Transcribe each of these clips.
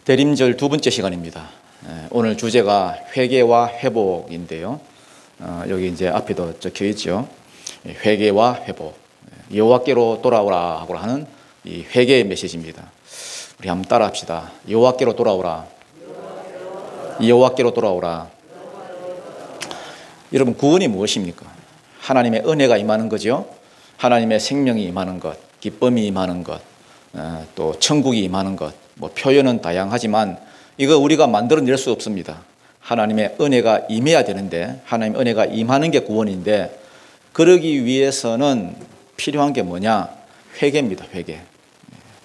대림절 두 번째 시간입니다. 오늘 주제가 회개와 회복인데요. 여기 이제 앞에도 적혀 있죠. 회개와 회복. 여호와께로 돌아오라 하고 하는 이 회개의 메시지입니다. 우리 한번 따라합시다. 여호와께로 돌아오라. 여호와께로 돌아오라. 여러분, 구원이 무엇입니까? 하나님의 은혜가 임하는 거죠. 하나님의 생명이 임하는 것, 기쁨이 임하는 것, 또 천국이 임하는 것. 뭐 표현은 다양하지만 이거 우리가 만들어낼 수 없습니다. 하나님의 은혜가 임해야 되는데, 하나님의 은혜가 임하는 게 구원인데, 그러기 위해서는 필요한 게 뭐냐? 회개입니다. 회개.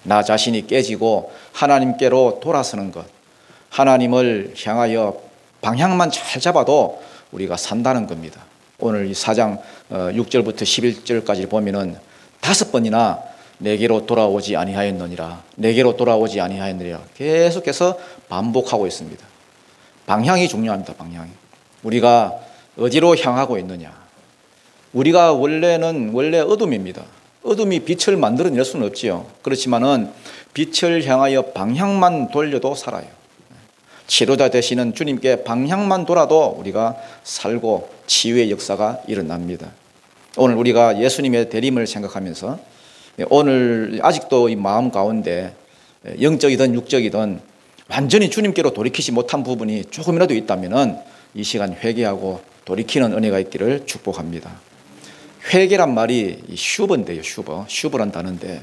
나 자신이 깨지고 하나님께로 돌아서는 것. 하나님을 향하여 방향만 잘 잡아도 우리가 산다는 겁니다. 오늘 이 4장 6절부터 11절까지 보면은 5번이나 내게로 돌아오지 아니하였느니라, 내게로 돌아오지 아니하였느니라 계속해서 반복하고 있습니다. 방향이 중요합니다. 방향이. 우리가 어디로 향하고 있느냐. 우리가 원래 어둠입니다. 어둠이 빛을 만들어낼 수는 없지요. 그렇지만은 빛을 향하여 방향만 돌려도 살아요. 치료자 되시는 주님께 방향만 돌아도 우리가 살고 치유의 역사가 일어납니다. 오늘 우리가 예수님의 대림을 생각하면서, 오늘 아직도 이 마음 가운데 영적이든 육적이든 완전히 주님께로 돌이키지 못한 부분이 조금이라도 있다면 이 시간 회개하고 돌이키는 은혜가 있기를 축복합니다. 회개란 말이 슈버인데요. 슈버란 단어인데,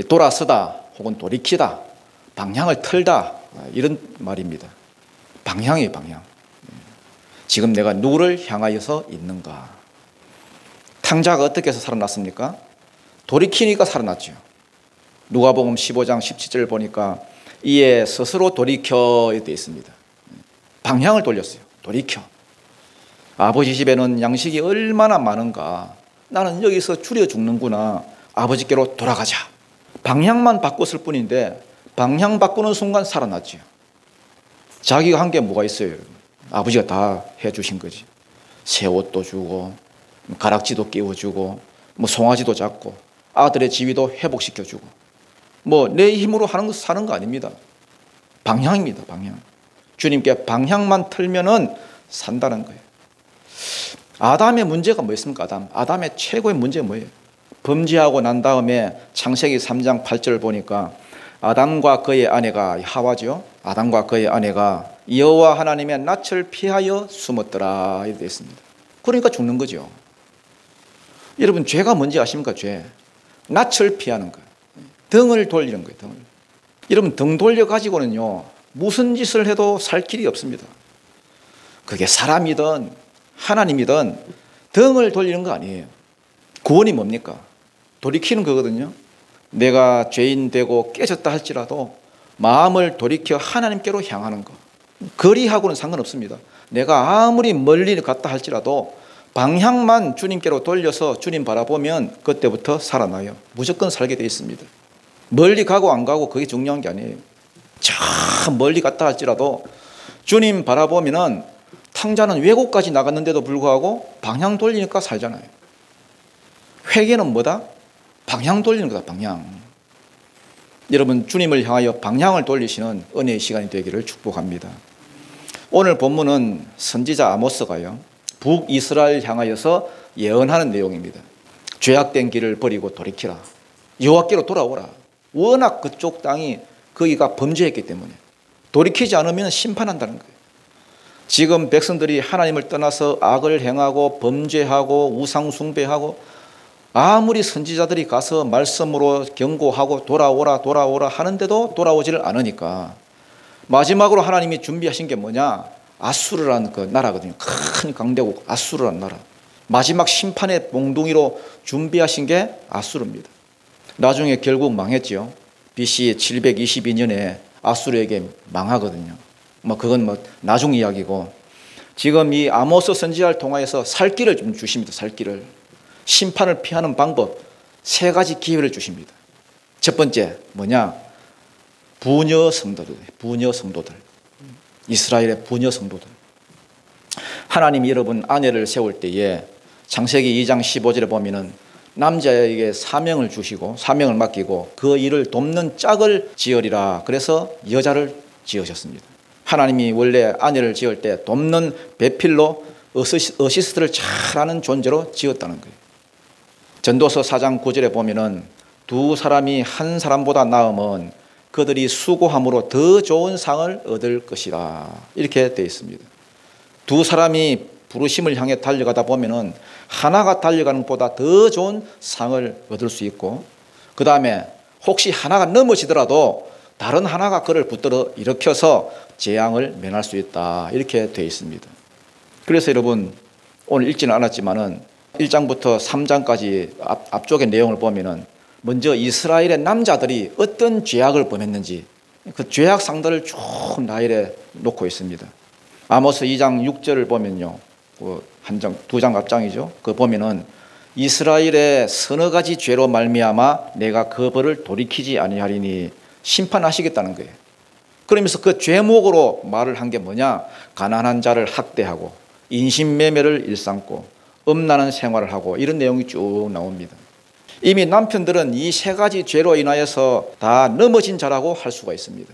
돌아서다 혹은 돌이키다, 방향을 틀다, 이런 말입니다. 방향이에요. 방향. 지금 내가 누구를 향하여서 있는가. 탕자가 어떻게 해서 살아났습니까? 돌이키니까 살아났죠. 누가복음 15장 17절 보니까 이에 스스로 돌이켜 되어 있습니다. 방향을 돌렸어요. 돌이켜. 아버지 집에는 양식이 얼마나 많은가. 나는 여기서 줄여 죽는구나. 아버지께로 돌아가자. 방향만 바꿨을 뿐인데 방향 바꾸는 순간 살아났죠. 자기가 한 게 뭐가 있어요? 아버지가 다 해주신 거지. 새 옷도 주고, 가락지도 끼워주고, 뭐 송아지도 잡고, 아들의 지위도 회복시켜주고, 뭐 내 힘으로 사는 거 아닙니다. 방향입니다. 방향. 주님께 방향만 틀면은 산다는 거예요. 아담의 문제가 뭐였습니까? 아담의 최고의 문제가 뭐예요? 범죄하고 난 다음에 창세기 3장 8절을 보니까 아담과 그의 아내가 하와죠. 아담과 그의 아내가 여호와 하나님의 낯을 피하여 숨었더라 이렇게 되어 있습니다. 그러니까 죽는 거죠. 여러분, 죄가 뭔지 아십니까? 죄. 낯을 피하는 거예요. 등을 돌리는 거예요. 등을. 여러분, 등 돌려가지고는요, 무슨 짓을 해도 살 길이 없습니다. 그게 사람이든 하나님이든 등을 돌리는 거 아니에요. 구원이 뭡니까? 돌이키는 거거든요. 내가 죄인 되고 깨졌다 할지라도 마음을 돌이켜 하나님께로 향하는 거. 거리하고는 상관없습니다. 내가 아무리 멀리 갔다 할지라도 방향만 주님께로 돌려서 주님 바라보면 그때부터 살아나요. 무조건 살게 되어 있습니다. 멀리 가고 안 가고 그게 중요한 게 아니에요. 저 멀리 갔다 할지라도 주님 바라보면은, 탕자는 외국까지 나갔는데도 불구하고 방향 돌리니까 살잖아요. 회개는 뭐다? 방향 돌리는 거다. 방향. 여러분, 주님을 향하여 방향을 돌리시는 은혜의 시간이 되기를 축복합니다. 오늘 본문은 선지자 아모스가요, 북이스라엘 향하여서 예언하는 내용입니다. 죄악된 길을 버리고 돌이키라. 여호와께로 돌아오라. 워낙 그쪽 땅이 거기가 범죄했기 때문에 돌이키지 않으면 심판한다는 거예요. 지금 백성들이 하나님을 떠나서 악을 행하고 범죄하고 우상 숭배하고, 아무리 선지자들이 가서 말씀으로 경고하고 돌아오라 하는데도 돌아오지를 않으니까 마지막으로 하나님이 준비하신 게 뭐냐? 아수르라는 그 나라거든요. 큰 강대국 아수르라는 나라. 마지막 심판의 몽둥이로 준비하신 게 아수르입니다. 나중에 결국 망했죠. BC 722년에 아수르에게 망하거든요. 그건 나중 이야기고, 지금 이 아모스 선지자를 통하여서 살 길을 좀 주십니다. 살 길을. 심판을 피하는 방법 3가지 기회를 주십니다. 첫 번째 뭐냐? 부녀 성도들. 이스라엘의 부녀 성도들. 하나님이 여러분 아내를 세울 때에 창세기 2장 15절에 보면은 남자에게 사명을 주시고 사명을 맡기고 그 일을 돕는 짝을 지으리라. 그래서 여자를 지으셨습니다. 하나님이 원래 아내를 지을 때 돕는 배필로 어시스트를 잘하는 존재로 지었다는 거예요. 전도서 4장 9절에 보면은 두 사람이 한 사람보다 나으면 그들이 수고함으로 더 좋은 상을 얻을 것이라 이렇게 되어 있습니다. 두 사람이 부르심을 향해 달려가다 보면은 하나가 달려가는 것보다 더 좋은 상을 얻을 수 있고, 그 다음에 혹시 하나가 넘어지더라도 다른 하나가 그를 붙들어 일으켜서 재앙을 면할 수 있다 이렇게 되어 있습니다. 그래서 여러분 오늘 읽지는 않았지만은 1장부터 3장까지 앞쪽의 내용을 보면은 먼저 이스라엘의 남자들이 어떤 죄악을 범했는지 그 죄악 상들을 쭉 나열해 놓고 있습니다. 아모스 2장 6절을 보면요, 한 장, 두 장 앞장이죠. 그 보면은 이스라엘의 서너 가지 죄로 말미암아 내가 그 벌을 돌이키지 아니하리니 심판하시겠다는 거예요. 그러면서 그 죄목으로 말을 한 게 뭐냐? 가난한 자를 학대하고 인신매매를 일삼고 음란한 생활을 하고 이런 내용이 쭉 나옵니다. 이미 남편들은 이 세 가지 죄로 인하여서 다 넘어진 자라고 할 수가 있습니다.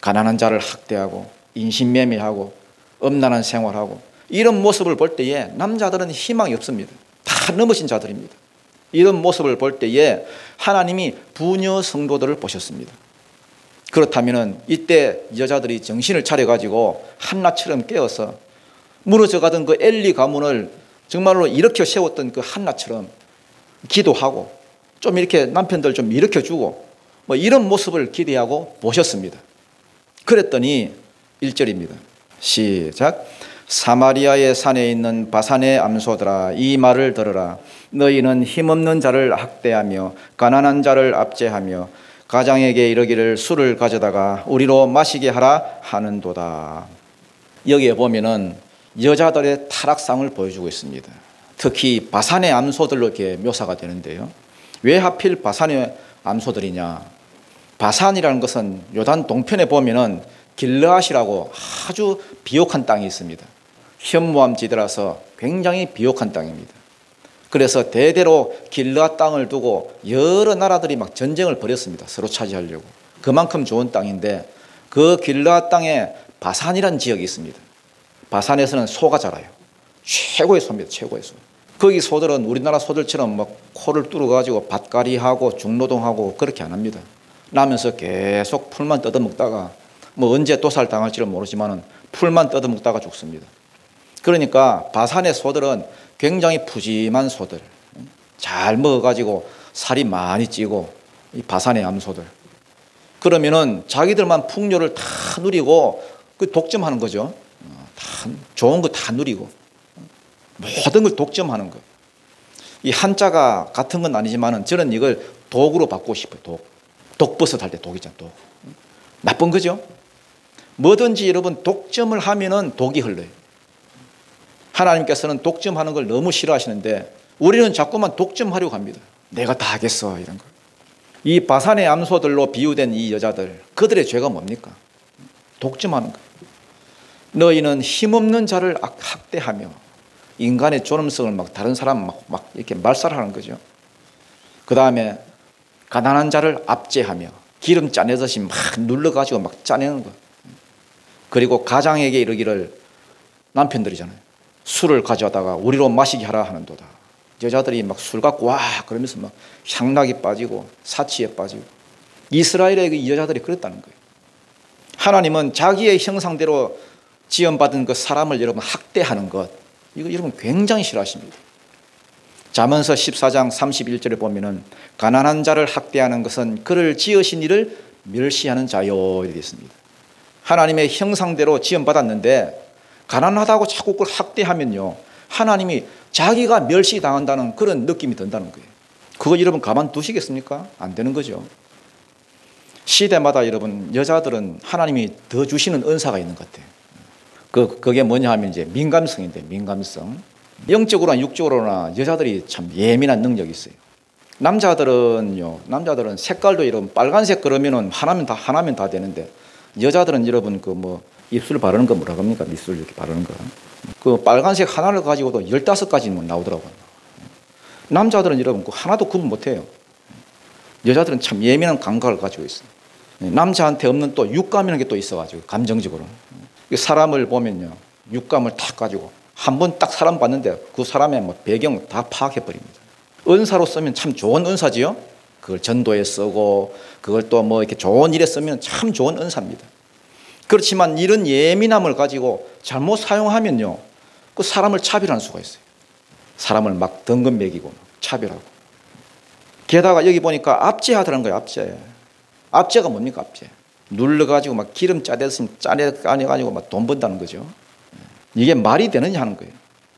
가난한 자를 학대하고 인신매매하고 음란한 생활하고 이런 모습을 볼 때에 남자들은 희망이 없습니다. 다 넘어진 자들입니다. 이런 모습을 볼 때에 하나님이 부녀 성도들을 보셨습니다. 그렇다면 이때 여자들이 정신을 차려가지고 한나처럼 깨어서 무너져가던 그 엘리 가문을 정말로 일으켜 세웠던 그 한나처럼 기도하고 좀 이렇게 남편들 좀 일으켜주고 뭐 이런 모습을 기대하고 보셨습니다. 그랬더니 1절입니다. 시작. 사마리아의 산에 있는 바산의 암소들아, 이 말을 들으라. 너희는 힘없는 자를 학대하며 가난한 자를 압제하며 가장에게 이르기를 술을 가져다가 우리로 마시게 하라 하는도다. 여기에 보면은 여자들의 타락상을 보여주고 있습니다. 특히 바산의 암소들로 이렇게 묘사가 되는데요. 왜 하필 바산의 암소들이냐? 바산이라는 것은 요단 동편에 보면은 길르앗이라고 아주 비옥한 땅이 있습니다. 현무암 지대라서 굉장히 비옥한 땅입니다. 그래서 대대로 길르앗 땅을 두고 여러 나라들이 막 전쟁을 벌였습니다. 서로 차지하려고. 그만큼 좋은 땅인데 그 길르앗 땅에 바산이라는 지역이 있습니다. 바산에서는 소가 자라요. 최고의 소입니다. 최고의 소. 거기 소들은 우리나라 소들처럼 막 코를 뚫어가지고 밭갈이하고 중노동하고 그렇게 안 합니다. 나면서 계속 풀만 뜯어먹다가 뭐 언제 도살 당할지는 모르지만은 풀만 뜯어먹다가 죽습니다. 그러니까 바산의 소들은 굉장히 푸짐한 소들, 잘 먹어가지고 살이 많이 찌고 이 바산의 암소들. 그러면은 자기들만 풍요를 다 누리고 그 독점하는 거죠. 다 좋은 거 다 누리고 모든 걸 독점하는 거. 이 한자가 같은 건 아니지만은 저는 이걸 독으로 바꾸고 싶어요. 독버섯 할 때 독 있잖아요. 독. 나쁜 거죠. 뭐든지 여러분 독점을 하면은 독이 흘러요. 하나님께서는 독점하는 걸 너무 싫어하시는데 우리는 자꾸만 독점하려고 합니다. 내가 다 하겠어 이런 거. 이 바산의 암소들로 비유된 이 여자들, 그들의 죄가 뭡니까? 독점하는 거. 너희는 힘없는 자를 학대하며 인간의 존엄성을 막 다른 사람 막 이렇게 말살하는 거죠. 그 다음에 가난한 자를 압제하며 기름 짜내듯이 막 눌러가지고 막 짜내는 거. 그리고 가장에게 이르기를, 남편들이잖아요. 술을 가져다가 우리로 마시게 하라 하는도다. 여자들이 막 술 갖고 와 그러면서 막 향락이 빠지고 사치에 빠지고. 이스라엘의 그 여자들이 그랬다는 거예요. 하나님은 자기의 형상대로 지음받은 그 사람을 여러분 학대하는 것, 이거 여러분 굉장히 싫어하십니다. 잠언서 14장 31절에 보면은 가난한 자를 학대하는 것은 그를 지으신 이를 멸시하는 자요 이렇게 있습니다. 하나님의 형상대로 지음받았는데 가난하다고 자꾸 그걸 학대하면요, 하나님이 자기가 멸시당한다는 그런 느낌이 든다는 거예요. 그거 여러분 가만 두시겠습니까? 안 되는 거죠. 시대마다 여러분 여자들은 하나님이 더 주시는 은사가 있는 것 같아요. 그게 뭐냐 하면 이제 민감성인데, 민감성. 영적으로나 육적으로나 여자들이 참 예민한 능력이 있어요. 남자들은 색깔도 이런 빨간색 그러면은 하나면 다 되는데, 여자들은 여러분 그 뭐 입술 바르는 거 뭐라 합니까? 입술 이렇게 바르는 거. 그 빨간색 하나를 가지고도 15가지는 나오더라고요. 남자들은 여러분 그 하나도 구분 못 해요. 여자들은 참 예민한 감각을 가지고 있어요. 남자한테 없는 또 육감이라는 게 또 있어가지고 감정적으로 사람을 보면요 육감을 탁 가지고 한 번 딱 사람 봤는데 그 사람의 뭐 배경 다 파악해 버립니다. 은사로 쓰면 참 좋은 은사지요. 그걸 전도에 쓰고 그걸 또 뭐 이렇게 좋은 일에 쓰면 참 좋은 은사입니다. 그렇지만 이런 예민함을 가지고 잘못 사용하면요 그 사람을 차별할 수가 있어요. 사람을 막 등급 매기고 차별하고. 게다가 여기 보니까 압제하더라는 거예요. 압제가 뭡니까? 압제. 눌러가지고 막 기름 짜내가지고 막 돈 번다는 거죠. 이게 말이 되느냐 하는 거예요.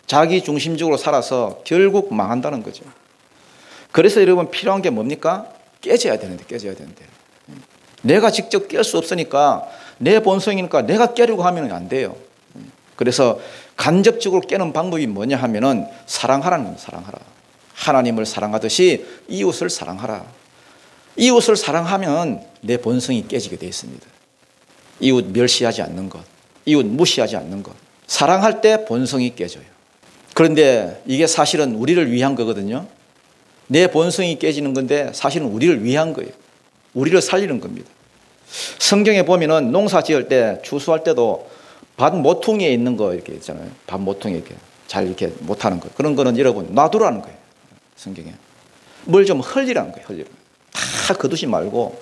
자기 중심적으로 살아서 결국 망한다는 거죠. 그래서 여러분 필요한 게 뭡니까? 깨져야 되는데. 내가 직접 깰 수 없으니까 내 본성이니까 내가 깨려고 하면 안 돼요. 그래서 간접적으로 깨는 방법이 뭐냐 하면은 사랑하라는 겁니다. 사랑하라. 하나님을 사랑하듯이 이웃을 사랑하라. 이웃을 사랑하면 내 본성이 깨지게 되어 있습니다. 이웃 멸시하지 않는 것, 이웃 무시하지 않는 것. 사랑할 때 본성이 깨져요. 그런데 이게 사실은 우리를 위한 거거든요. 내 본성이 깨지는 건데 사실은 우리를 위한 거예요. 우리를 살리는 겁니다. 성경에 보면은 농사 지을 때 추수할 때도 밭 모퉁이에 있는 거 이렇게 있잖아요. 밭 모퉁이 이렇게 잘 이렇게 못하는 거. 그런 거는 여러분 놔두라는 거예요. 성경에. 뭘 좀 흘리라는 거예요. 흘리라. 다 거두지 말고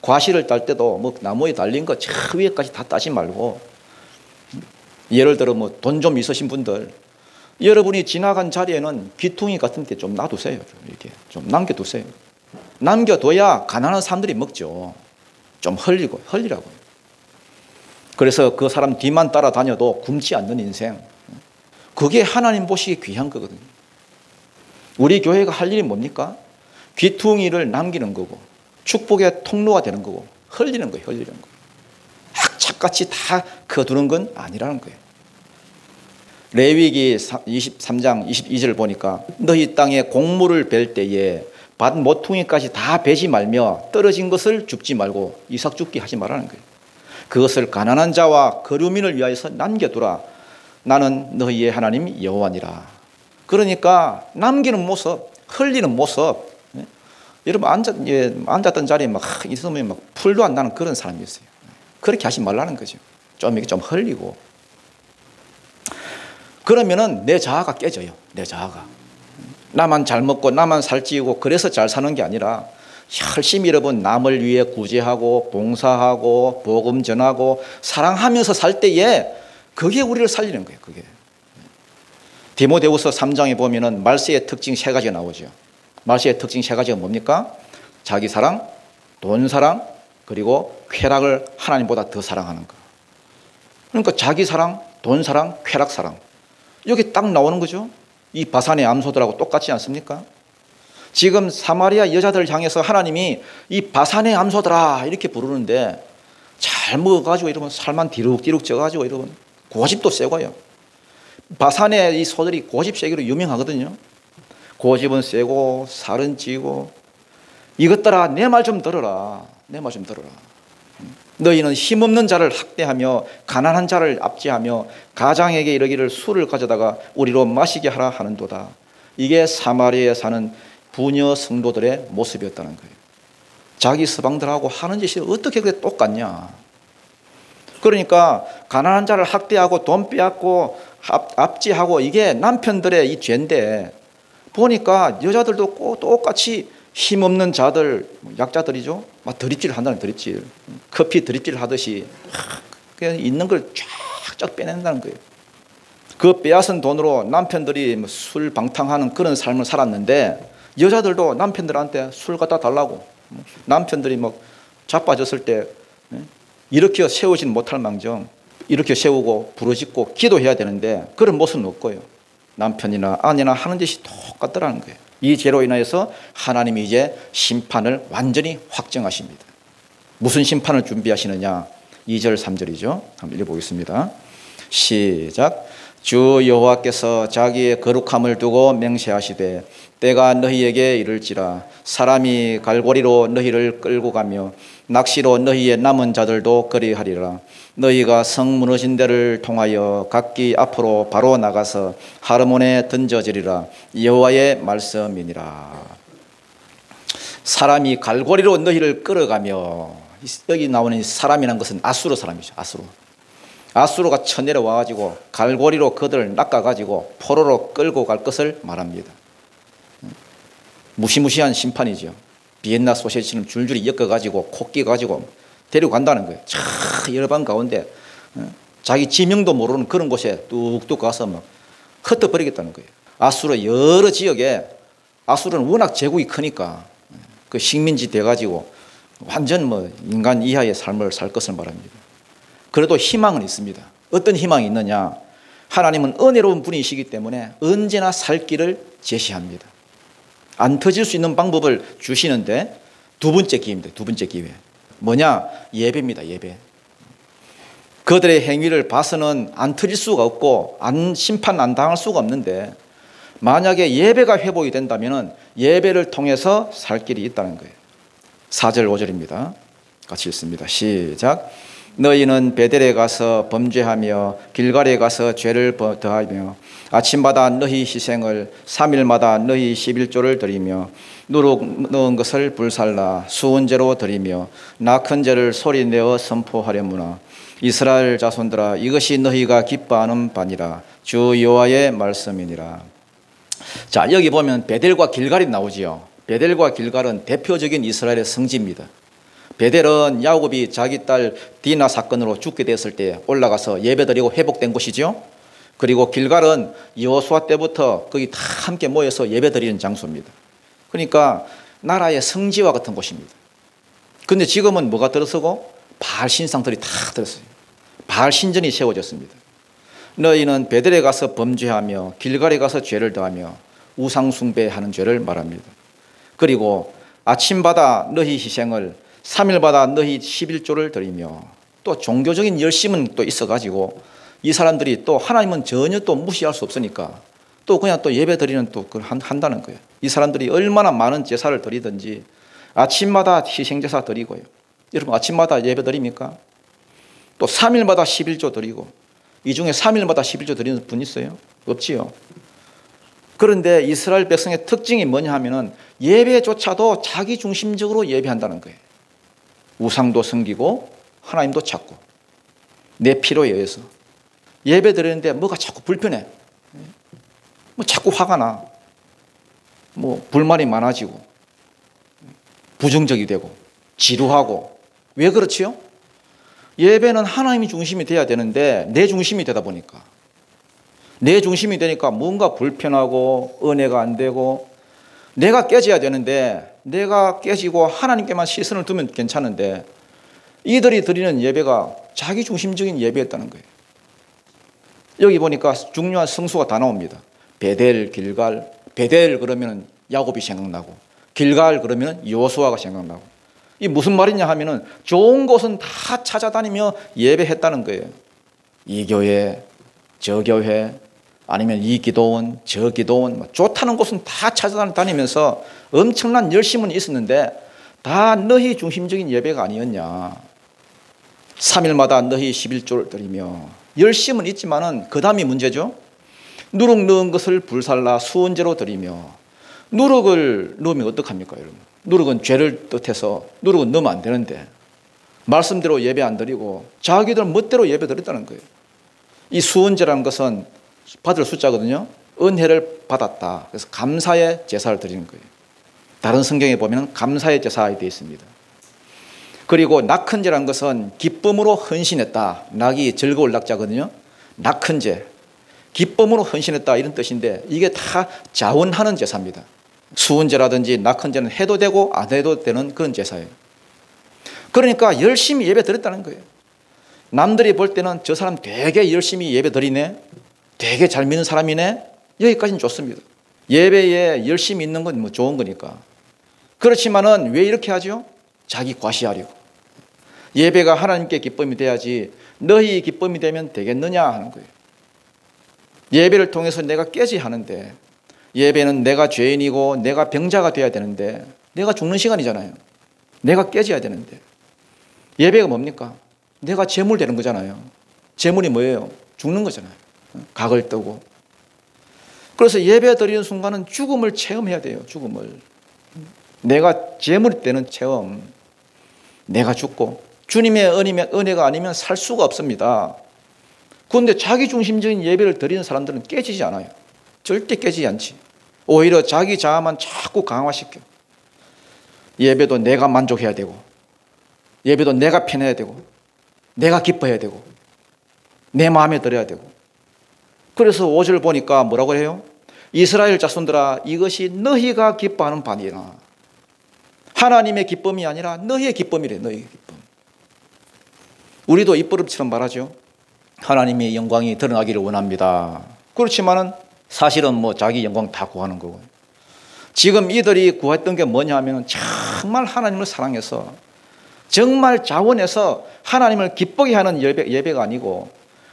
과실을 딸 때도 뭐 나무에 달린 거 저 위에까지 다 따지 말고 예를 들어 뭐 돈 좀 있으신 분들 여러분이 지나간 자리에는 귀퉁이 같은 데 좀 놔두세요. 이렇게 좀 남겨두세요. 남겨둬야 가난한 사람들이 먹죠. 좀 흘리라고. 그래서 그 사람 뒤만 따라다녀도 굶지 않는 인생. 그게 하나님 보시기에 귀한 거거든요. 우리 교회가 할 일이 뭡니까? 귀퉁이를 남기는 거고 축복의 통로가 되는 거고 흘리는 거예요. 악착같이 다 거두는 건 아니라는 거예요. 레위기 23장 22절 보니까 너희 땅에 곡물을 벨 때에 밭 모퉁이까지 다 베지 말며 떨어진 것을 줍지 말고 이삭 줍기 하지 말라는 거예요. 그것을 가난한 자와 거류민을 위하여서 남겨두라. 나는 너희의 하나님 여호와니라. 그러니까 남기는 모습, 흘리는 모습. 여러분 앉았던 자리에 막 있으면 막 풀도 안 나는 그런 사람이 있어요. 그렇게 하지 말라는 거죠. 좀 흘리고. 그러면은 내 자아가 깨져요. 내 자아가. 나만 잘 먹고 나만 살찌우고 그래서 잘 사는 게 아니라 열심히 여러분 남을 위해 구제하고 봉사하고 복음 전하고 사랑하면서 살 때에 그게 우리를 살리는 거예요. 그게. 디모데후서 3장에 보면은 말세의 특징 3가지가 나오죠. 말세의 특징 3가지가 뭡니까? 자기 사랑, 돈 사랑, 그리고 쾌락을 하나님보다 더 사랑하는 거. 그러니까 자기 사랑, 돈 사랑, 쾌락 사랑. 여기 딱 나오는 거죠. 이 바산의 암소들하고 똑같지 않습니까? 지금 사마리아 여자들을 향해서 하나님이 이 바산의 암소들아 이렇게 부르는데 잘 먹어가지고 이러면 살만 디룩디룩 쪄가지고 이러면 고집도 세고요. 바산의 이 소들이 고집 세기로 유명하거든요. 고집은 세고 살은 찌고 이것들아 내 말 좀 들어라. 내 말 좀 들어라. 너희는 힘없는 자를 학대하며 가난한 자를 압제하며 가장에게 이르기를 술을 가져다가 우리로 마시게 하라 하는도다. 이게 사마리아에 사는 부녀 성도들의 모습이었다는 거예요. 자기 서방들하고 하는 짓이 어떻게 그게 똑같냐. 그러니까 가난한 자를 학대하고 돈 빼앗고 압제하고 이게 남편들의 이 죄인데 보니까 여자들도 똑같이 힘없는 자들, 약자들이죠. 막 드립질 한다는 드립질. 커피 드립질 하듯이 그냥 있는 걸 쫙쫙 빼낸다는 거예요. 그 빼앗은 돈으로 남편들이 술 방탕하는 그런 삶을 살았는데 여자들도 남편들한테 술 갖다 달라고 남편들이 막 자빠졌을 때 일으켜 세우진 못할 망정 일으켜 세우고 부르짖고 기도해야 되는데 그런 모습은 없고요. 남편이나 아내나 하는 짓이 똑같더라는 거예요. 이 죄로 인하여서 하나님이 이제 심판을 완전히 확정하십니다. 무슨 심판을 준비하시느냐? 2절 3절이죠. 한번 읽어보겠습니다. 시작. 주 여호와께서 자기의 거룩함을 두고 맹세하시되 때가 너희에게 이를지라 사람이 갈고리로 너희를 끌고 가며 낚시로 너희의 남은 자들도 그리하리라. 너희가 성 무너진 데를 통하여 각기 앞으로 바로 나가서 하르몬에 던져지리라. 여호와의 말씀이니라. 사람이 갈고리로 너희를 끌어가며 여기 나오는 이 사람이라는 것은 아수르 사람이죠. 아수르가 쳐내려와가지고 갈고리로 그들을 낚아가지고 포로로 끌고 갈 것을 말합니다. 무시무시한 심판이죠. 비엔나 소시지처럼 줄줄이 엮어가지고 코 끼가지고 데리고 간다는 거예요. 여러 방 가운데 자기 지명도 모르는 그런 곳에 뚝뚝 가서 막 흩어버리겠다는 거예요. 아수르 여러 지역에, 아수르는 워낙 제국이 크니까 그 식민지 돼가지고 완전 뭐 인간 이하의 삶을 살 것을 말합니다. 그래도 희망은 있습니다. 어떤 희망이 있느냐? 하나님은 은혜로운 분이시기 때문에 언제나 살 길을 제시합니다. 안 터질 수 있는 방법을 주시는데 두 번째 기회입니다. 두 번째 기회. 뭐냐? 예배입니다. 예배. 그들의 행위를 봐서는 안 터질 수가 없고 심판 안 당할 수가 없는데, 만약에 예배가 회복이 된다면 예배를 통해서 살 길이 있다는 거예요. 4절 5절입니다. 같이 읽습니다. 시작. 너희는 베델에 가서 범죄하며 길갈에 가서 죄를 더하며 아침마다 너희 희생을 3일마다 너희 11조를 드리며 누룩 넣은 것을 불살라 수은제로 드리며 낙헌제를 소리내어 선포하려무나. 이스라엘 자손들아, 이것이 너희가 기뻐하는 바니라. 주 여호와의 말씀이니라. 자, 여기 보면 베델과 길갈이 나오지요. 베델과 길갈은 대표적인 이스라엘의 성지입니다. 베델은 야곱이 자기 딸 디나 사건으로 죽게 됐을 때 올라가서 예배드리고 회복된 곳이죠. 그리고 길갈은 여호수아 때부터 거기 다 함께 모여서 예배드리는 장소입니다. 그러니까 나라의 성지와 같은 곳입니다. 그런데 지금은 뭐가 들어서고? 바알 신상들이 다 들었어요. 바알 신전이 세워졌습니다. 너희는 베델에 가서 범죄하며 길갈에 가서 죄를 더하며 우상 숭배하는 죄를 말합니다. 그리고 아침마다 너희 희생을 3일마다 너희 11조를 드리며, 또 종교적인 열심은 또 있어가지고 이 사람들이 또 하나님은 전혀 또 무시할 수 없으니까 또 그냥 또 예배 드리는 또 그걸 한다는 거예요. 이 사람들이 얼마나 많은 제사를 드리든지 아침마다 희생제사 드리고요. 여러분 아침마다 예배 드립니까? 또 3일마다 11조 드리고, 이 중에 3일마다 11조 드리는 분 있어요? 없지요. 그런데 이스라엘 백성의 특징이 뭐냐 하면은 예배조차도 자기 중심적으로 예배한다는 거예요. 우상도 섬기고 하나님도 찾고 내 필요에 의해서 예배 드리는데 뭐가 자꾸 불편해. 뭐 자꾸 화가 나. 뭐 불만이 많아지고 부정적이 되고 지루하고. 왜 그렇지요? 예배는 하나님이 중심이 돼야 되는데 내 중심이 되다 보니까, 내 중심이 되니까 뭔가 불편하고 은혜가 안 되고, 내가 깨져야 되는데 내가 깨지고 하나님께만 시선을 두면 괜찮은데 이들이 드리는 예배가 자기 중심적인 예배였다는 거예요. 여기 보니까 중요한 성수가 다 나옵니다. 베델, 길갈. 베델 그러면 야곱이 생각나고, 길갈 그러면 여호수아가 생각나고. 이 무슨 말이냐 하면은 좋은 곳은 다 찾아다니며 예배했다는 거예요. 이 교회, 저 교회, 아니면 이 기도원, 저 기도원, 좋다는 곳은 다 찾아다니면서 엄청난 열심은 있었는데 다 너희 중심적인 예배가 아니었냐. 3일마다 너희 11조를 드리며, 열심은 있지만은 그 다음이 문제죠. 누룩 넣은 것을 불살라 수은제로 드리며. 누룩을 넣으면 어떡합니까, 여러분? 누룩은 죄를 뜻해서 누룩은 넣으면 안 되는데 말씀대로 예배 안 드리고 자기들 멋대로 예배 드렸다는 거예요. 이 수은제라는 것은 받을 숫자거든요. 은혜를 받았다. 그래서 감사의 제사를 드리는 거예요. 다른 성경에 보면 감사의 제사에 되어 있습니다. 그리고 낙헌제라는 것은 기쁨으로 헌신했다. 낙이 즐거울 낙자거든요. 낙헌제, 기쁨으로 헌신했다 이런 뜻인데 이게 다 자원하는 제사입니다. 수은제라든지 낙헌제는 해도 되고 안 해도 되는 그런 제사예요. 그러니까 열심히 예배 드렸다는 거예요. 남들이 볼 때는 저 사람 되게 열심히 예배 드리네, 되게 잘 믿는 사람이네, 여기까지는 좋습니다. 예배에 열심히 있는 건 뭐 좋은 거니까. 그렇지만은 왜 이렇게 하죠? 자기 과시하려고. 예배가 하나님께 기쁨이 돼야지 너희 기쁨이 되면 되겠느냐 하는 거예요. 예배를 통해서 내가 깨지 하는데, 예배는 내가 죄인이고 내가 병자가 돼야 되는데 내가 죽는 시간이잖아요. 내가 깨져야 되는데 예배가 뭡니까? 내가 재물 되는 거잖아요. 재물이 뭐예요? 죽는 거잖아요. 각을 뜨고. 그래서 예배 드리는 순간은 죽음을 체험해야 돼요. 죽음을. 내가 재물이 되는 체험. 내가 죽고 주님의 은혜가 아니면 살 수가 없습니다. 그런데 자기 중심적인 예배를 드리는 사람들은 깨지지 않아요. 절대 깨지지 않지. 오히려 자기 자아만 자꾸 강화시켜. 예배도 내가 만족해야 되고, 예배도 내가 편해야 되고, 내가 기뻐해야 되고, 내 마음에 들어야 되고. 그래서 5절 보니까 뭐라고 해요? 이스라엘 자손들아, 이것이 너희가 기뻐하는 바니라. 하나님의 기쁨이 아니라 너희의 기쁨이래. 너희의 기쁨. 우리도 입버릇처럼 말하죠. 하나님의 영광이 드러나기를 원합니다. 그렇지만은 사실은 뭐 자기 영광 다 구하는 거고. 지금 이들이 구했던 게 뭐냐 하면 정말 하나님을 사랑해서 정말 자원해서 하나님을 기쁘게 하는 예배가 아니고,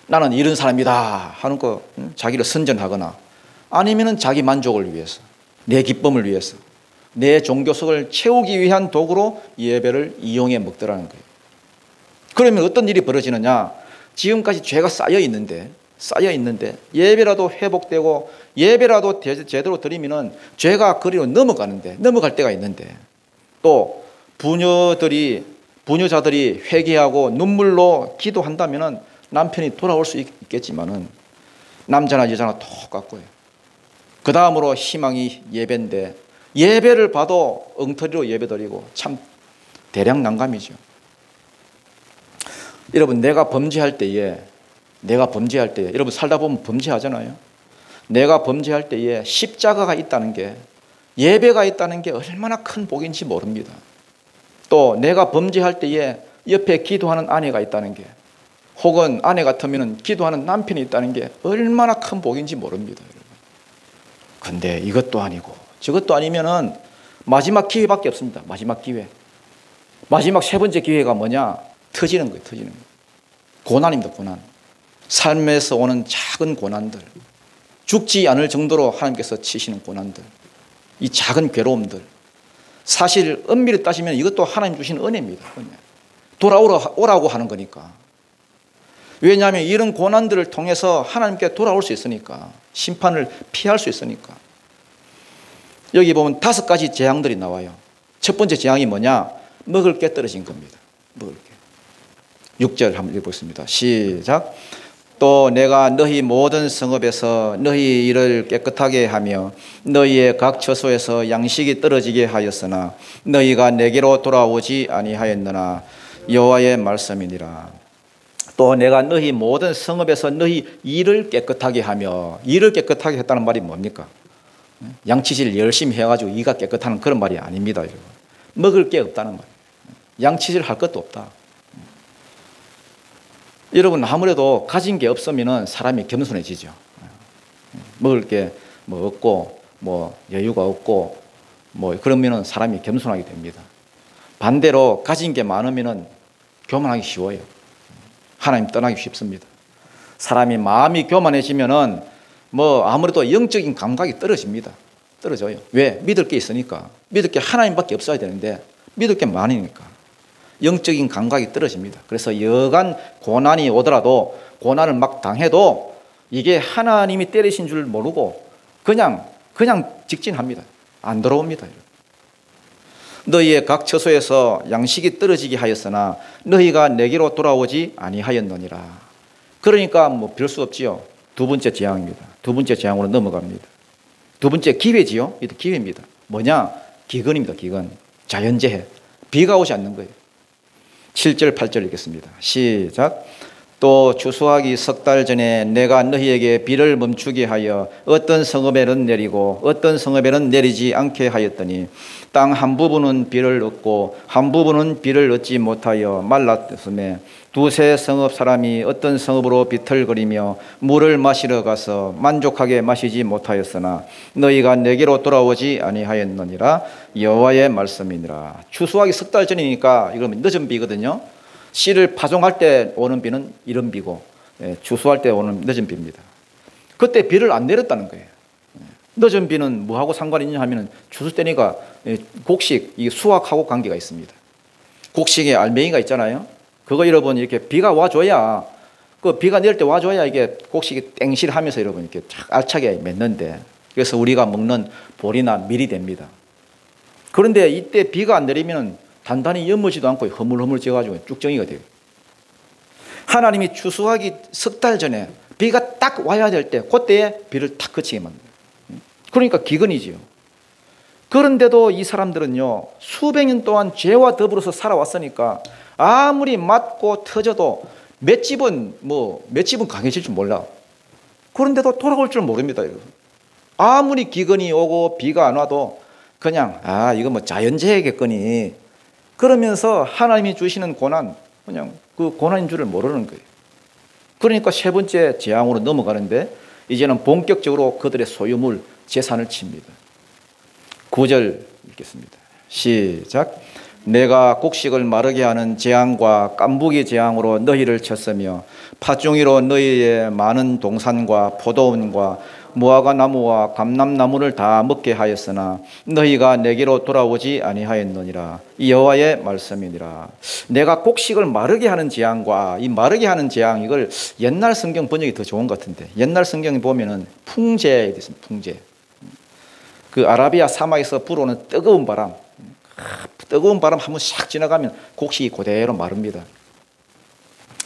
나는 이런 사람이다 하는 거, 자기를 선전하거나 아니면은 자기 만족을 위해서, 내 기쁨을 위해서, 내 종교석을 채우기 위한 도구로 예배를 이용해 먹더라는 거예요. 그러면 어떤 일이 벌어지느냐? 지금까지 죄가 쌓여 있는데 예배라도 회복되고 예배라도 제대로 드리면은 죄가 그리로 넘어갈 때가 있는데, 또 부녀자들이 회개하고 눈물로 기도한다면은 남편이 돌아올 수 있겠지만은 남자나 여자나 똑같고요. 그 다음으로 희망이 예배인데, 예배를 봐도 엉터리로 예배드리고 참 대량 난감이죠. 여러분, 내가 범죄할 때에 여러분 살다 보면 범죄하잖아요. 내가 범죄할 때에 십자가가 있다는 게, 예배가 있다는 게 얼마나 큰 복인지 모릅니다. 또 내가 범죄할 때에 옆에 기도하는 아내가 있다는 게, 혹은 아내 같으면 기도하는 남편이 있다는 게 얼마나 큰 복인지 모릅니다. 그런데 이것도 아니고 저것도 아니면은 마지막 기회밖에 없습니다. 마지막 기회. 마지막 세 번째 기회가 뭐냐? 터지는 거예요. 터지는 거예요. 고난입니다. 고난. 삶에서 오는 작은 고난들, 죽지 않을 정도로 하나님께서 치시는 고난들, 이 작은 괴로움들, 사실 엄밀히 따지면 이것도 하나님 주신 은혜입니다. 은혜. 돌아오라고 하는 거니까. 왜냐하면 이런 고난들을 통해서 하나님께 돌아올 수 있으니까, 심판을 피할 수 있으니까. 여기 보면 5가지 재앙들이 나와요. 첫 번째 재앙이 뭐냐? 먹을 게 떨어진 겁니다. 먹을 게. 6절 한번 읽어보겠습니다. 시작. 또 내가 너희 모든 성읍에서 너희 일을 깨끗하게 하며 너희의 각 처소에서 양식이 떨어지게 하였으나 너희가 내게로 돌아오지 아니하였느나 여호와의 말씀이니라. 또 내가 너희 모든 성읍에서 너희 일을 깨끗하게 하며, 일을 깨끗하게 했다는 말이 뭡니까? 양치질 열심히 해가지고 이가 깨끗한 그런 말이 아닙니다. 여러분. 먹을 게 없다는 말이에요. 양치질 할 것도 없다. 여러분, 아무래도 가진 게 없으면 사람이 겸손해지죠. 먹을 게 뭐 없고 뭐 여유가 없고 뭐 그러면은 사람이 겸손하게 됩니다. 반대로 가진 게 많으면은 교만하기 쉬워요. 하나님 떠나기 쉽습니다. 사람이 마음이 교만해지면은 뭐 아무래도 영적인 감각이 떨어집니다. 떨어져요. 왜? 믿을 게 있으니까. 믿을 게 하나님밖에 없어야 되는데 믿을 게 많으니까 영적인 감각이 떨어집니다. 그래서 여간 고난이 오더라도, 고난을 막 당해도 이게 하나님이 때리신 줄 모르고 그냥 직진합니다. 안 돌아옵니다. 너희의 각 처소에서 양식이 떨어지게 하였으나 너희가 내게로 돌아오지 아니하였느니라. 그러니까 뭐 별 수 없지요. 두 번째 재앙입니다. 두 번째 재앙으로 넘어갑니다. 두 번째 기회지요. 이도 기회입니다. 뭐냐? 기근입니다. 기근. 자연재해. 비가 오지 않는 거예요. 7절 8절 읽겠습니다. 시작. 또 추수하기 3달 전에 내가 너희에게 비를 멈추게 하여 어떤 성읍에는 내리고 어떤 성읍에는 내리지 않게 하였더니 땅 한 부분은 비를 얻고 한 부분은 비를 얻지 못하여 말랐음에 두세 성읍 사람이 어떤 성읍으로 비틀거리며 물을 마시러 가서 만족하게 마시지 못하였으나 너희가 내게로 돌아오지 아니하였느니라. 여호와의 말씀이니라. 추수하기 3달 전이니까 이건 늦은 비거든요. 씨를 파종할 때 오는 비는 이른 비고, 추수할 때 오는 늦은 비입니다. 그때 비를 안 내렸다는 거예요. 늦은 비는 뭐하고 상관이 있냐 하면 추수 때니까 곡식, 이 수확하고 관계가 있습니다. 곡식에 알맹이가 있잖아요. 그거 여러분 이렇게 비가 와줘야, 그 비가 내릴 때 와줘야 이게 곡식이 땡실하면서 여러분 이렇게 알차게 맺는데, 그래서 우리가 먹는 보리나 밀이 됩니다. 그런데 이때 비가 안 내리면 단단히 엿무지도 않고 허물허물져가지고 쭉정이가 돼요. 하나님이 추수하기 석 달 전에 비가 딱 와야 될 때 그때에 비를 탁 그치게 만들어요. 그러니까 기근이지요. 그런데도 이 사람들은요, 수백 년 동안 죄와 더불어서 살아왔으니까 아무리 맞고 터져도 몇 집은 강해질 줄 몰라. 그런데도 돌아올 줄 모릅니다. 아무리 기근이 오고 비가 안 와도 그냥 이거 뭐 자연재해겠거니 그러면서 하나님이 주시는 고난, 그냥 그 고난인 줄을 모르는 거예요. 그러니까 세 번째 재앙으로 넘어가는데 이제는 본격적으로 그들의 소유물, 재산을 칩니다. 9절 읽겠습니다. 시작. 내가 곡식을 마르게 하는 재앙과 깐부기 재앙으로 너희를 쳤으며 팥종이로 너희의 많은 동산과 포도원과 무화과 나무와 감람나무를 다 먹게 하였으나 너희가 내게로 돌아오지 아니하였느니라. 이 여호와의 말씀이니라. 내가 곡식을 마르게 하는 재앙과 이 마르게 하는 재앙, 이걸 옛날 성경 번역이 더 좋은 것 같은데, 옛날 성경에 보면은 풍재에 있습니다. 풍재. 그 아라비아 사막에서 불어오는 뜨거운 바람 한번 샥 지나가면 곡식이 그대로 마릅니다.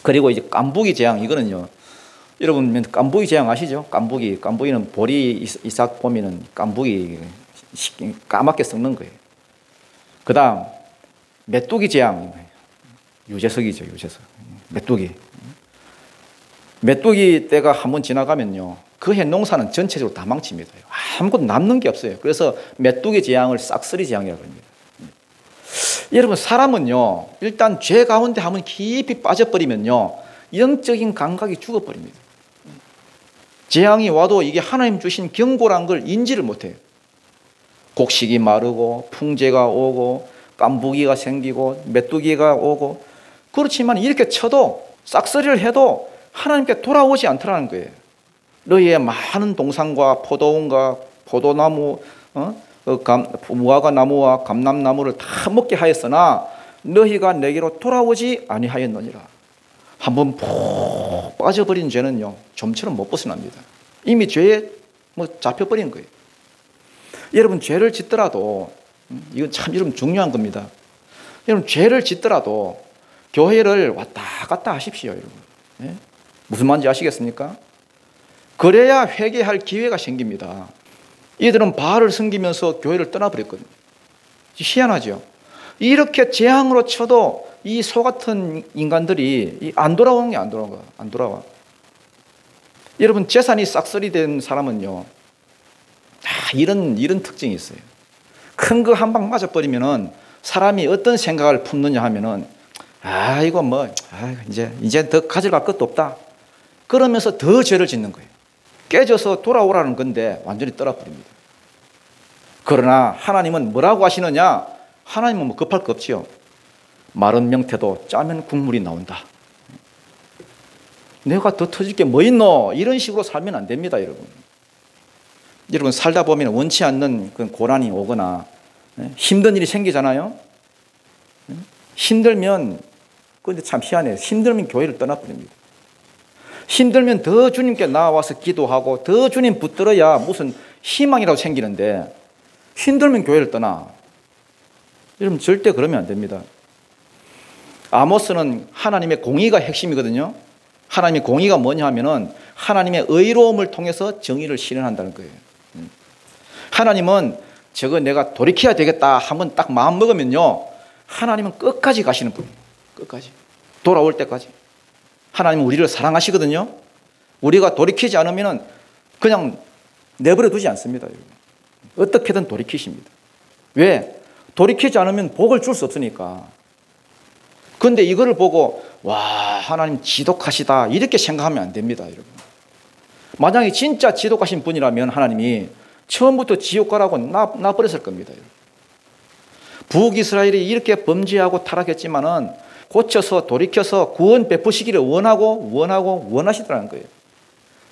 그리고 이제 깐부기 재앙, 이거는요, 여러분 깐부기 재앙 아시죠? 깐부기는 보리 이삭 보면은 깐부기 까맣게 썩는 거예요. 그 다음 메뚜기 재앙, 유재석이죠. 메뚜기 때가 한번 지나가면요, 그 해 농사는 전체적으로 다 망칩니다. 아무것도 남는 게 없어요. 그래서 메뚜기 재앙을 싹쓸이 재앙이라고 합니다. 여러분, 사람은요, 일단 죄 가운데 한번 깊이 빠져버리면요, 영적인 감각이 죽어버립니다. 재앙이 와도 이게 하나님 주신 경고란 걸 인지를 못해요. 곡식이 마르고 풍재가 오고 깐부기가 생기고 메뚜기가 오고, 그렇지만 이렇게 쳐도 싹쓸이를 해도 하나님께 돌아오지 않더라는 거예요. 너희의 많은 동산과 포도원과 포도나무, 무화과 나무와 감람나무를 다 먹게 하였으나 너희가 내게로 돌아오지 아니하였느니라. 한번 푹 빠져버린 죄는요, 좀처럼 못 벗어납니다. 이미 죄에 잡혀버린 거예요. 여러분, 죄를 짓더라도, 이건 참 여러분 중요한 겁니다. 여러분, 죄를 짓더라도 교회를 왔다 갔다 하십시오, 여러분. 네? 무슨 말인지 아시겠습니까? 그래야 회개할 기회가 생깁니다. 이들은 바알을 섬기면서 교회를 떠나버렸거든요. 희한하죠? 이렇게 재앙으로 쳐도 이 소 같은 인간들이 안 돌아오는 게 안 돌아와. 여러분, 재산이 싹쓸이 된 사람은요, 이런 특징이 있어요. 큰 거 한 방 맞아버리면은 사람이 어떤 생각을 품느냐 하면은, 이제 더 가져갈 것도 없다. 그러면서 더 죄를 짓는 거예요. 깨져서 돌아오라는 건데 완전히 떠나버립니다. 그러나 하나님은 뭐라고 하시느냐? 하나님은 급할 거 없지요. 마른 명태도 짜면 국물이 나온다. 내가 더 터질 게 뭐 있노? 이런 식으로 살면 안 됩니다, 여러분. 여러분, 살다 보면 원치 않는 그 고난이 오거나 힘든 일이 생기잖아요. 힘들면, 근데 참 희한해요. 힘들면 교회를 떠나버립니다. 힘들면 더 주님께 나와서 기도하고 더 주님 붙들어야 무슨 희망이라도 생기는데, 힘들면 교회를 떠나. 여러분, 절대 그러면 안 됩니다. 아모스는 하나님의 공의가 핵심이거든요. 하나님의 공의가 뭐냐 하면은 하나님의 의로움을 통해서 정의를 실현한다는 거예요. 하나님은 저거 내가 돌이켜야 되겠다 한번 딱 마음 먹으면요, 하나님은 끝까지 가시는 분이에요. 끝까지. 돌아올 때까지. 하나님은 우리를 사랑하시거든요. 우리가 돌이키지 않으면 그냥 내버려 두지 않습니다. 어떻게든 돌이키십니다. 왜? 돌이키지 않으면 복을 줄 수 없으니까. 그런데 이거를 보고 하나님 지독하시다 이렇게 생각하면 안 됩니다, 여러분. 만약에 진짜 지독하신 분이라면 하나님이 처음부터 지옥 가라고 놔버렸을 겁니다, 여러분. 북이스라엘이 이렇게 범죄하고 타락했지만은 고쳐서 돌이켜서 구원 베푸시기를 원하시더라는 거예요.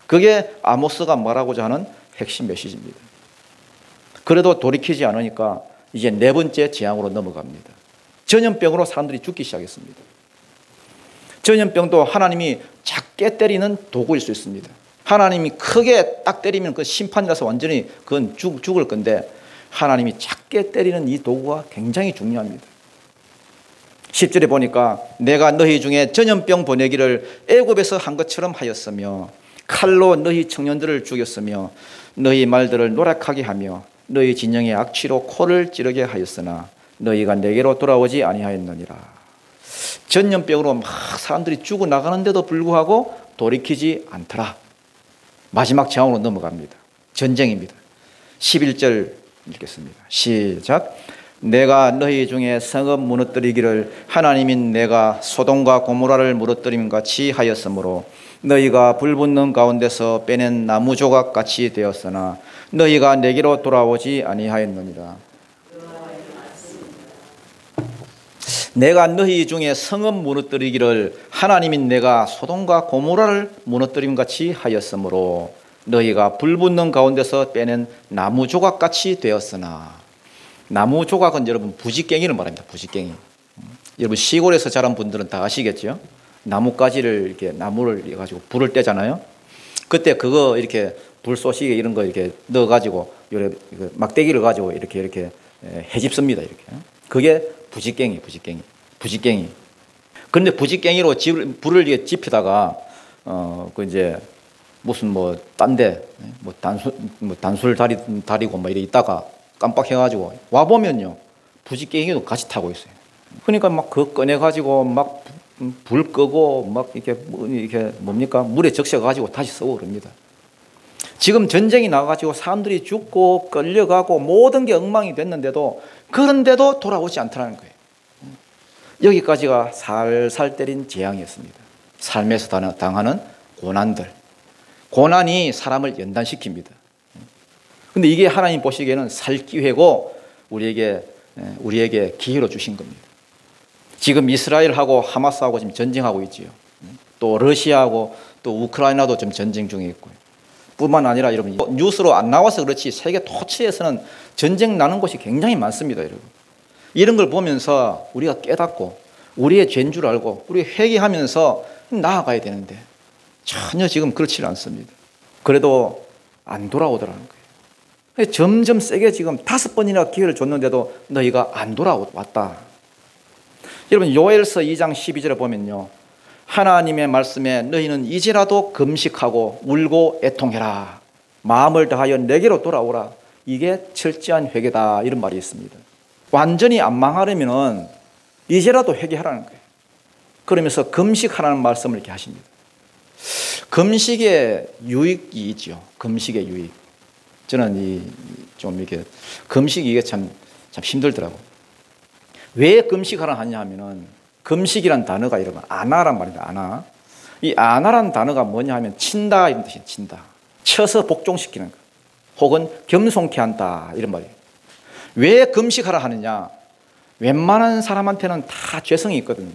그게 아모스가 말하고자 하는 핵심 메시지입니다. 그래도 돌이키지 않으니까 이제 네 번째 재앙으로 넘어갑니다. 전염병으로 사람들이 죽기 시작했습니다. 전염병도 하나님이 작게 때리는 도구일 수 있습니다. 하나님이 크게 딱 때리면 그 심판이라서 완전히 그건 죽을 건데, 하나님이 작게 때리는 이 도구가 굉장히 중요합니다. 10절에 보니까 내가 너희 중에 전염병 보내기를 애굽에서 한 것처럼 하였으며 칼로 너희 청년들을 죽였으며 너희 말들을 노랗게 하며 너희 진영의 악취로 코를 찌르게 하였으나 너희가 내게로 돌아오지 아니하였느니라. 전염병으로 막 사람들이 죽어나가는데도 불구하고 돌이키지 않더라. 마지막 장으로 넘어갑니다. 전쟁입니다. 11절 읽겠습니다. 시작. 내가 너희 중에 성읍 무너뜨리기를 하나님인 내가 소돔과 고모라를 무너뜨림 같이 하였으므로 너희가 불붙는 가운데서 빼낸 나무 조각 같이 되었으나 너희가 내게로 돌아오지 아니하였느니라. 내가 너희 중에 성읍 무너뜨리기를 하나님인 내가 소돔과 고모라를 무너뜨림 같이 하였으므로 너희가 불붙는 가운데서 빼낸 나무 조각 같이 되었으나. 나무 조각은 여러분 부지깽이를 말합니다. 부지깽이. 여러분 시골에서 자란 분들은 다 아시겠죠? 나뭇가지를 이렇게 나무를 가지고 불을 떼잖아요. 그때 그거 이렇게 불쏘시개 이런 거 이렇게 넣어 가지고 막대기를 가지고 이렇게 헤집습니다. 이렇게. 그게 부지깽이. 그런데 부지깽이로 불을 이렇게 지피다가 그 이제 무슨 뭐 딴데 단술 다리고 뭐 이래 있다가 깜빡해가지고 와 보면요 부지깽이도 같이 타고 있어요. 그러니까 막 그거 꺼내가지고 막 불 끄고 막 이렇게 뭡니까 물에 적셔가지고 다시 쓰고 그럽니다. 지금 전쟁이 나가지고 사람들이 죽고 끌려가고 모든 게 엉망이 됐는데도 그런데도 돌아오지 않더라는 거예요. 여기까지가 살살 때린 재앙이었습니다. 삶에서 당하는 고난들. 고난이 사람을 연단시킵니다. 근데 이게 하나님 보시기에는 살 기회고 우리에게 기회로 주신 겁니다. 지금 이스라엘하고 하마스하고 지금 전쟁하고 있지요. 또 러시아하고 또 우크라이나도 지금 전쟁 중에 있고요. 뿐만 아니라 여러분 뉴스로 안 나와서 그렇지 세계 토치에서는 전쟁 나는 곳이 굉장히 많습니다, 여러분. 이런 걸 보면서 우리가 깨닫고 우리의 죄인 줄 알고 우리 회개하면서 나아가야 되는데 전혀 지금 그렇지 않습니다. 그래도 안 돌아오더라는 거예요. 점점 세게 지금 5번이나 기회를 줬는데도 너희가 안 돌아왔다. 여러분 요엘서 2장 12절에 보면요. 하나님의 말씀에 너희는 이제라도 금식하고 울고 애통해라. 마음을 다하여 내게로 돌아오라. 이게 철저한 회개다. 이런 말이 있습니다. 완전히 안 망하려면 이제라도 회개하라는 거예요. 그러면서 금식하라는 말씀을 이렇게 하십니다. 금식의 유익이 있죠. 금식의 유익. 저는 좀 이렇게 금식이 이게 참 힘들더라고요. 왜 금식하라 하냐 하면은 금식이란 단어가 여러분 아나란 말입니다. 아나. 이 아나란 단어가 뭐냐 하면 친다 이런 뜻이에요. 친다. 쳐서 복종시키는 거. 혹은 겸손케 한다 이런 말이에요. 왜 금식하라 하느냐? 웬만한 사람한테는 다 죄성이 있거든요.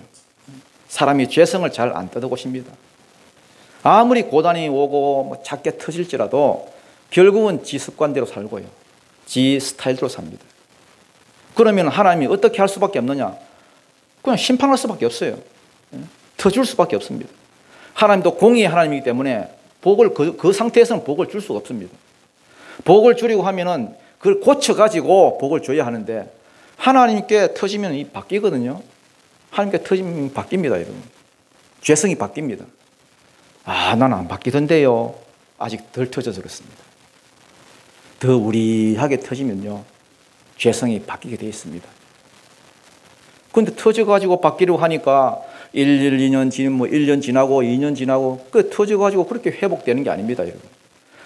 사람이 죄성을 잘 안 뜯어고십니다. 아무리 고단이 오고 뭐 작게 터질지라도 결국은 지 습관대로 살고요. 지 스타일대로 삽니다. 그러면 하나님이 어떻게 할 수밖에 없느냐? 그냥 심판할 수밖에 없어요. 터줄 수밖에 없습니다. 하나님도 공의의 하나님이기 때문에 복을 그 상태에서는 복을 줄 수가 없습니다. 복을 주려고 하면은 그걸 고쳐가지고 복을 줘야 하는데 하나님께 터지면 이 바뀌거든요. 하나님께 터지면 바뀝니다, 여러분. 죄성이 바뀝니다. 아, 나는 안 바뀌던데요. 아직 덜 터져서 그렇습니다. 더 우리하게 터지면요. 죄성이 바뀌게 되어 있습니다. 그런데 터져가지고 바뀌려고 하니까 2년 지나고 1년 지나고 2년 지나고 그 터져가지고 그렇게 회복되는 게 아닙니다, 여러분.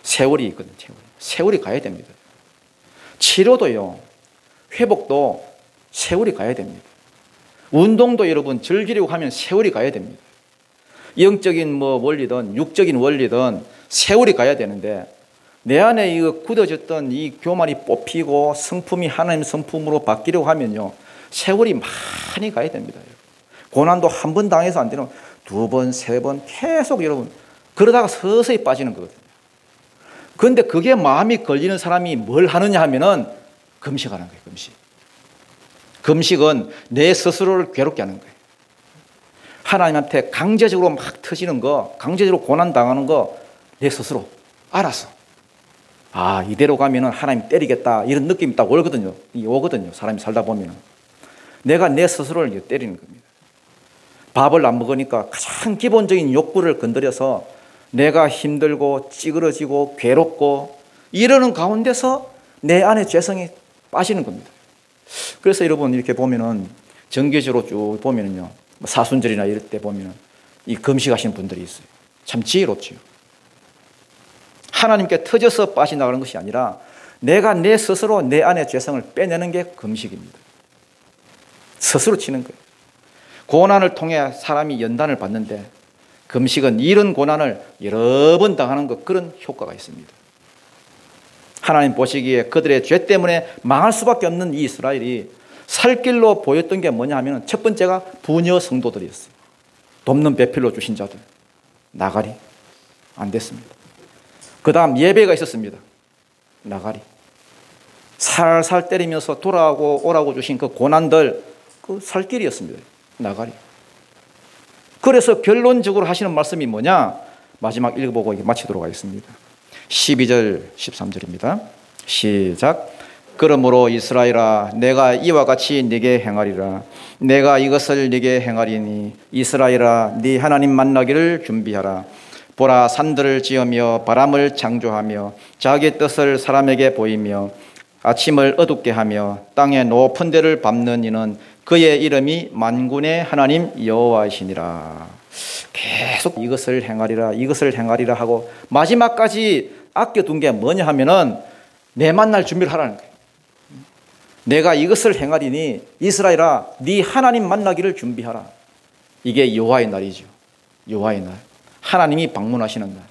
세월이 있거든요. 세월이 가야 됩니다. 치료도요. 회복도 세월이 가야 됩니다. 운동도 여러분 즐기려고 하면 세월이 가야 됩니다. 영적인 원리든 육적인 원리든 세월이 가야 되는데 내 안에 이거 굳어졌던 이 교만이 뽑히고 성품이 하나님 성품으로 바뀌려고 하면요. 세월이 많이 가야 됩니다. 고난도 한 번 당해서 안 되는 2번, 3번 계속 여러분 그러다가 서서히 빠지는 거거든요. 그런데 그게 마음이 걸리는 사람이 뭘 하느냐 하면은 금식하는 거예요. 금식은 내 스스로를 괴롭게 하는 거예요. 하나님한테 강제적으로 막 터지는 거, 강제적으로 고난 당하는 거 내 스스로 알아서 아, 이대로 가면은 하나님 때리겠다 이런 느낌이 딱 오거든요. 사람이 살다 보면은 내가 내 스스로를 때리는 겁니다. 밥을 안 먹으니까 가장 기본적인 욕구를 건드려서 내가 힘들고 찌그러지고 괴롭고 이러는 가운데서 내 안에 죄성이 빠지는 겁니다. 그래서 여러분 이렇게 보면은 정기적으로 쭉 보면은요, 사순절이나 이럴 때 보면은 이 금식하시는 분들이 있어요. 참 지혜롭지요. 하나님께 터져서 빠져나가는 것이 아니라 내가 내 스스로 내 안에 죄성을 빼내는 게 금식입니다. 스스로 치는 거예요. 고난을 통해 사람이 연단을 받는데 금식은 이런 고난을 여러 번 당하는 것, 그런 효과가 있습니다. 하나님 보시기에 그들의 죄 때문에 망할 수밖에 없는 이 이스라엘이 살 길로 보였던 게 뭐냐 하면 첫 번째가 부녀 성도들이었어요. 돕는 배필로 주신 자들. 나가리. 안 됐습니다. 그 다음 예배가 있었습니다. 나가리. 살살 때리면서 오라고 주신 그 고난들, 그 살 길이었습니다. 나가리. 그래서 결론적으로 하시는 말씀이 뭐냐? 마지막 읽어보고 마치도록 하겠습니다. 12절 13절입니다. 시작. 그러므로 이스라엘아, 내가 이와 같이 네게 행하리라. 내가 이것을 네게 행하리니 이스라엘아, 네 하나님 만나기를 준비하라. 보라, 산들을 지으며 바람을 창조하며 자기 뜻을 사람에게 보이며 아침을 어둡게 하며 땅의 높은 데를 밟는 이는 그의 이름이 만군의 하나님 여호와이시니라. 계속 이것을 행하리라, 이것을 행하리라 하고 마지막까지 아껴둔 게 뭐냐 하면은 내 만날 준비를 하라는 거예요. 내가 이것을 행하리니 이스라엘아, 네 하나님 만나기를 준비하라. 이게 여호와의 날이죠. 여호와의 날. 하나님이 방문하시는 날.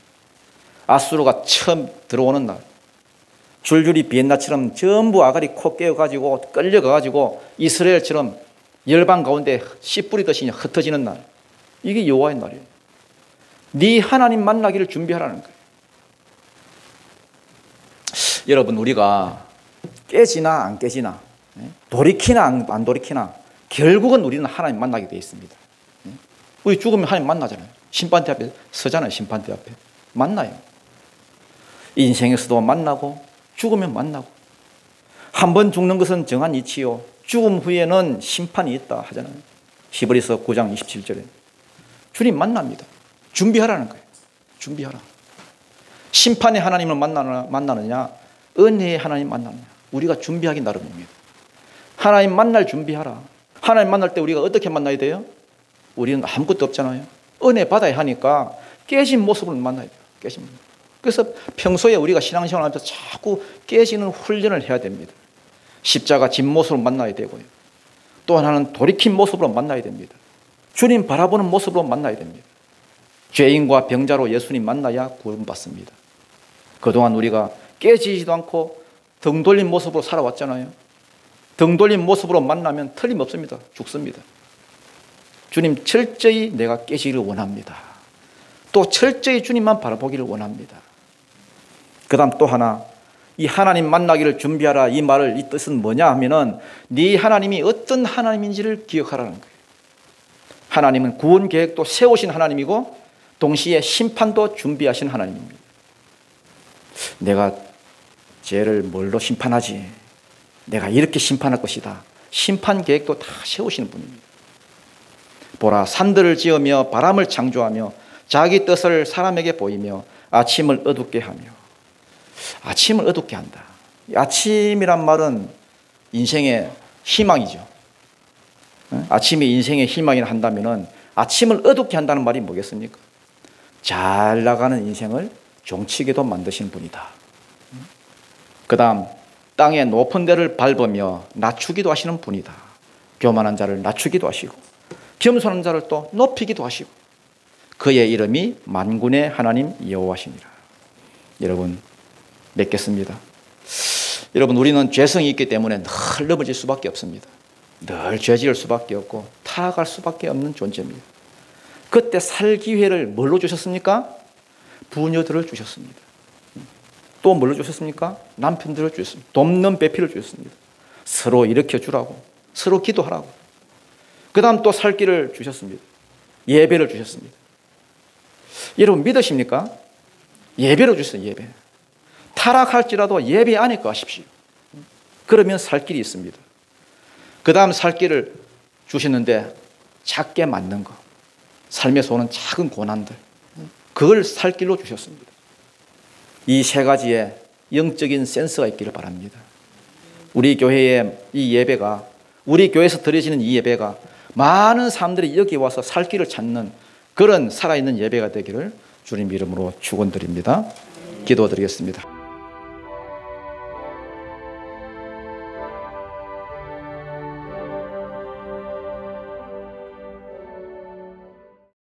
아수르가 처음 들어오는 날. 줄줄이 비엔나처럼 전부 아가리 코 깨어가지고 끌려가가지고 이스라엘처럼 열방 가운데 씨 뿌리듯이 흩어지는 날. 이게 여호와의 날이에요. 네 하나님 만나기를 준비하라는 거예요. 여러분, 우리가 깨지나 안 깨지나, 돌이키나 안 돌이키나 결국은 우리는 하나님 만나게 되어 있습니다. 우리 죽으면 하나님 만나잖아요. 심판대 앞에 서잖아요. 심판대 앞에 만나요. 인생에서도 만나고 죽으면 만나고, 한 번 죽는 것은 정한 이치요 죽음 후에는 심판이 있다 하잖아요. 히브리서 9장 27절에 주님 만납니다. 준비하라는 거예요. 준비하라. 심판의 하나님을 만나느냐 은혜의 하나님 만나느냐, 우리가 준비하기 나름입니다. 하나님 만날 준비하라. 하나님 만날 때 우리가 어떻게 만나야 돼요? 우리는 아무것도 없잖아요. 은혜 받아야 하니까 깨진 모습을 만나야 돼요. 깨진 모습. 그래서 평소에 우리가 신앙생활 하면서 자꾸 깨지는 훈련을 해야 됩니다. 십자가 진 모습으로 만나야 되고요. 또 하나는 돌이킨 모습으로 만나야 됩니다. 주님 바라보는 모습으로 만나야 됩니다. 죄인과 병자로 예수님 만나야 구원받습니다. 그동안 우리가 깨지지도 않고 등 돌린 모습으로 살아왔잖아요. 등 돌린 모습으로 만나면 틀림없습니다. 죽습니다. 주님 철저히 내가 깨지기를 원합니다. 또 철저히 주님만 바라보기를 원합니다. 그 다음 또 하나, 이 하나님 만나기를 준비하라, 이 말을, 이 뜻은 뭐냐 하면은 네 하나님이 어떤 하나님인지를 기억하라는 거예요. 하나님은 구원 계획도 세우신 하나님이고 동시에 심판도 준비하신 하나님입니다. 내가 죄를 뭘로 심판하지? 내가 이렇게 심판할 것이다. 심판 계획도 다 세우시는 분입니다. 보라, 산들을 지으며 바람을 창조하며 자기 뜻을 사람에게 보이며 아침을 어둡게 하며. 아침을 어둡게 한다. 아침이란 말은 인생의 희망이죠. 아침이 인생의 희망이라 한다면 아침을 어둡게 한다는 말이 뭐겠습니까? 잘 나가는 인생을 종치게도 만드신 분이다. 그 다음, 땅의 높은 데를 밟으며 낮추기도 하시는 분이다. 교만한 자를 낮추기도 하시고 겸손한 자를 또 높이기도 하시고 그의 이름이 만군의 하나님 여호와시니라. 여러분, 맺겠습니다. 여러분, 우리는 죄성이 있기 때문에 늘 넘어질 수밖에 없습니다. 늘 죄 지을 수밖에 없고 타락할 수밖에 없는 존재입니다. 그때 살 기회를 뭘로 주셨습니까? 부녀들을 주셨습니다. 또 뭘로 주셨습니까? 남편들을 주셨습니다. 돕는 배필을 주셨습니다. 서로 일으켜 주라고, 서로 기도하라고. 그 다음 또 살 길을 주셨습니다. 예배를 주셨습니다. 여러분 믿으십니까? 예배를 주셨어요. 예배. 타락할지라도 예배 안에 거하십시오. 그러면 살 길이 있습니다. 그 다음 살 길을 주셨는데 작게 맞는 거, 삶에서 오는 작은 고난들, 그걸 살 길로 주셨습니다. 이 세 가지의 영적인 센스가 있기를 바랍니다. 우리 교회의 이 예배가, 우리 교회에서 드려지는 이 예배가 많은 사람들이 여기 와서 살 길을 찾는 그런 살아있는 예배가 되기를 주님 이름으로 축원드립니다. 기도드리겠습니다.